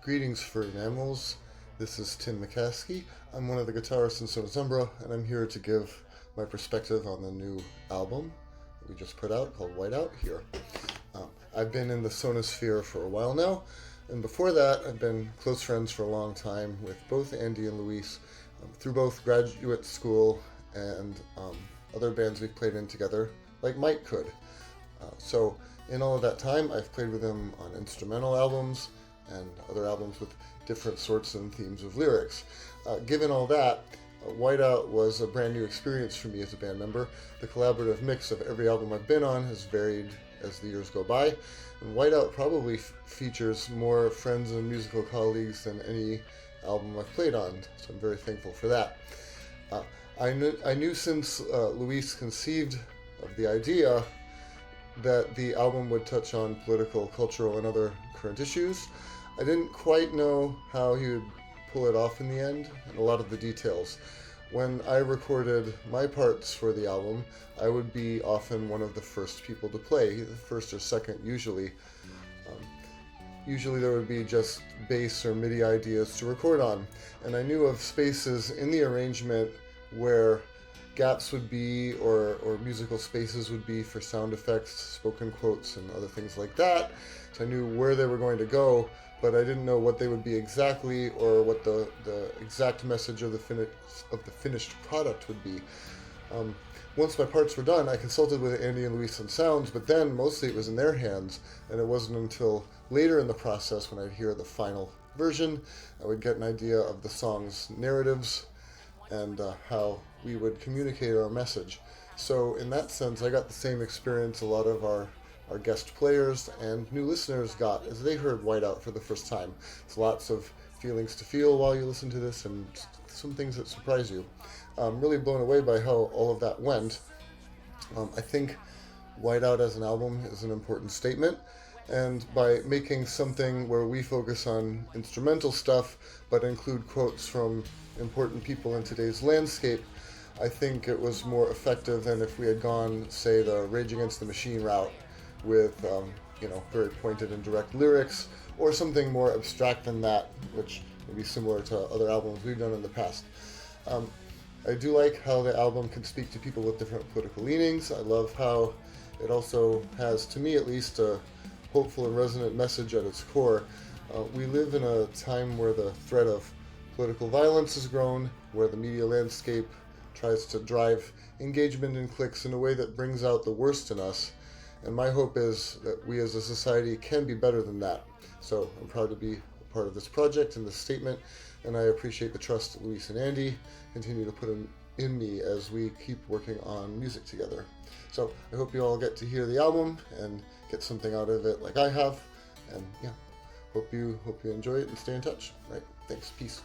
Greetings, furry mammals. This is Tim McCaskey. I'm one of the guitarists in Sona's Umbra, and I'm here to give my perspective on the new album that we just put out called Whiteout here. I've been in the Sonosphere for a while now, and before that I've been close friends for a long time with both Andy and Luis through both graduate school and other bands we've played in together, like Mike could. So in all of that time, I've played with him on instrumental albums and other albums with different sorts and themes of lyrics. Given all that, Whiteout was a brand new experience for me as a band member. The collaborative mix of every album I've been on has varied as the years go by, and Whiteout probably features more friends and musical colleagues than any album I've played on, so I'm very thankful for that. I knew since Luis conceived of the idea that the album would touch on political, cultural, and other current issues. I didn't quite know how he would pull it off in the end, and a lot of the details. When I recorded my parts for the album, I would be often one of the first people to play, the first or second usually. Usually there would be just bass or MIDI ideas to record on, and I knew of spaces in the arrangement where gaps would be, or musical spaces would be for sound effects, spoken quotes, and other things like that. So I knew where they were going to go, but I didn't know what they would be exactly, or what the exact message of the finished product would be. Once my parts were done, I consulted with Andy and Luis on sounds, but then mostly it was in their hands, and it wasn't until later in the process, when I'd hear the final version, I would get an idea of the song's narratives and how we would communicate our message. So in that sense, I got the same experience a lot of our guest players and new listeners got as they heard Whiteout for the first time. It's lots of feelings to feel while you listen to this, and some things that surprise you. I'm really blown away by how all of that went. I think Whiteout as an album is an important statement, and by making something where we focus on instrumental stuff but include quotes from important people in today's landscape, I think it was more effective than if we had gone, say, the Rage Against the Machine route with very pointed and direct lyrics, or something more abstract than that, which would be similar to other albums we've done in the past. I do like how the album can speak to people with different political leanings. I love how it also has, to me at least, a hopeful and resonant message at its core. We live in a time where the threat of political violence has grown, where the media landscape tries to drive engagement in clicks in a way that brings out the worst in us. And my hope is that we as a society can be better than that. So I'm proud to be a part of this project and this statement, and I appreciate the trust that Luis and Andy continue to put in me as we keep working on music together. So I hope you all get to hear the album and get something out of it like I have. And yeah, hope you enjoy it and stay in touch. Right? Thanks. Peace.